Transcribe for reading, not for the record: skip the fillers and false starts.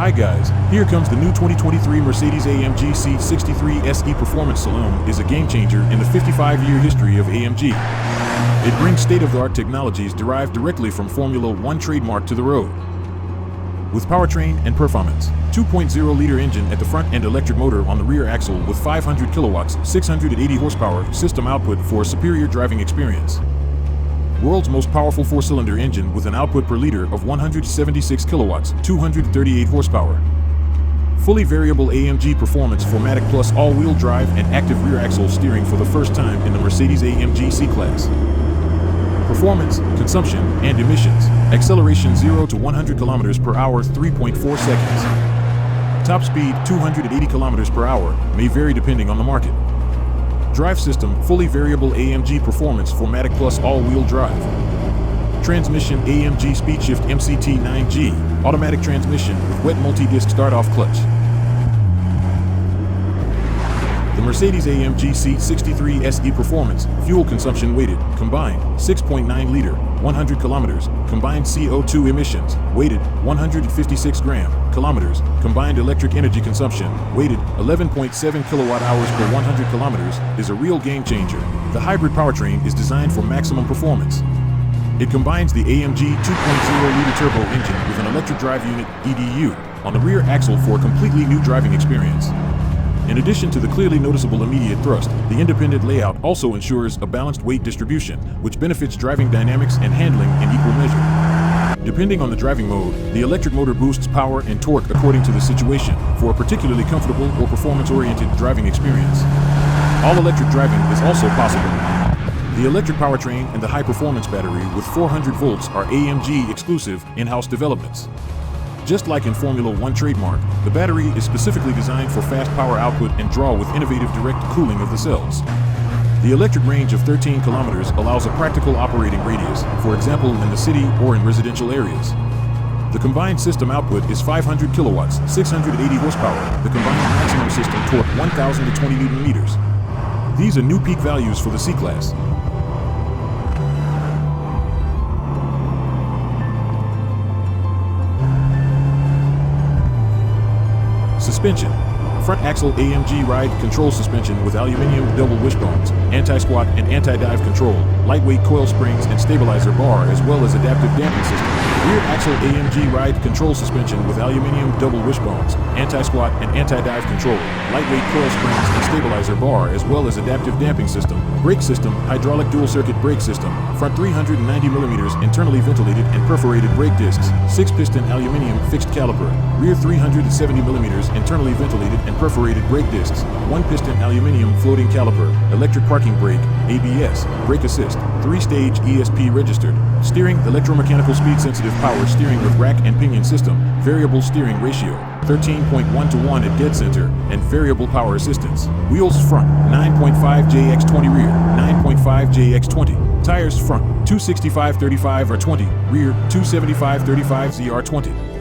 Hi guys, here comes the new 2023 Mercedes-AMG C-63 S E Performance Saloon is a game changer in the 55-year history of AMG. It brings state-of-the-art technologies derived directly from Formula One trademark to the road. With powertrain and performance, 2.0-liter engine at the front and electric motor on the rear axle with 500 kilowatts, 680 horsepower system output for a superior driving experience. World's most powerful four-cylinder engine with an output per liter of 176 kilowatts, 238 horsepower. Fully variable AMG Performance 4MATIC Plus all-wheel drive and active rear axle steering for the first time in the Mercedes-AMG C-Class. Performance, consumption, and emissions. Acceleration 0 to 100 km per hour 3.4 seconds. Top speed 280 km per hour, may vary depending on the market. Drive system, fully variable AMG Performance 4MATIC Plus all-wheel drive. Transmission AMG SpeedShift MCT 9G, automatic transmission with wet multi-disc start-off clutch. The Mercedes-AMG C-63 S E Performance, fuel consumption weighted, combined, 6.9 liter, 100 kilometers, combined CO2 emissions, weighted, 156 kilometers, combined electric energy consumption, weighted, 11.7 kilowatt hours per 100 kilometers, is a real game changer. The hybrid powertrain is designed for maximum performance. It combines the AMG 2.0-liter turbo engine with an electric drive unit, EDU, on the rear axle for a completely new driving experience. In addition to the clearly noticeable immediate thrust, the independent layout also ensures a balanced weight distribution, which benefits driving dynamics and handling in equal measure. Depending on the driving mode, the electric motor boosts power and torque according to the situation, for a particularly comfortable or performance-oriented driving experience. All-electric driving is also possible. The electric powertrain and the high-performance battery with 400 volts are AMG exclusive in-house developments. Just like in Formula One trademark, the battery is specifically designed for fast power output and draw with innovative direct cooling of the cells. The electric range of 13 kilometers allows a practical operating radius, for example in the city or in residential areas. The combined system output is 500 kilowatts, 680 horsepower. The combined maximum system torque 1,020 Newton meters. These are new peak values for the C-Class. Suspension. Front axle AMG ride control suspension with aluminum double wishbones, anti-squat and anti-dive control, lightweight coil springs and stabilizer bar as well as adaptive damping system. Rear axle AMG ride control suspension with aluminum double wishbones, anti-squat and anti-dive control, lightweight coil springs and stabilizer bar as well as adaptive damping system. Brake system, hydraulic dual circuit brake system, front 390mm internally ventilated and perforated brake discs, 6-piston aluminum fixed caliper, rear 370mm internally ventilated and perforated brake discs, 1-piston aluminum floating caliper, electric parking brake, ABS, brake assist, 3-stage ESP registered, steering, electromechanical speed sensitive power steering with rack and pinion system, variable steering ratio, 13.1 to 1 at dead center, and variable power assistance. Wheels front, 9.5JX20 rear, 9.5JX20. Tires front, 265/35 R20, rear, 275/35 ZR20.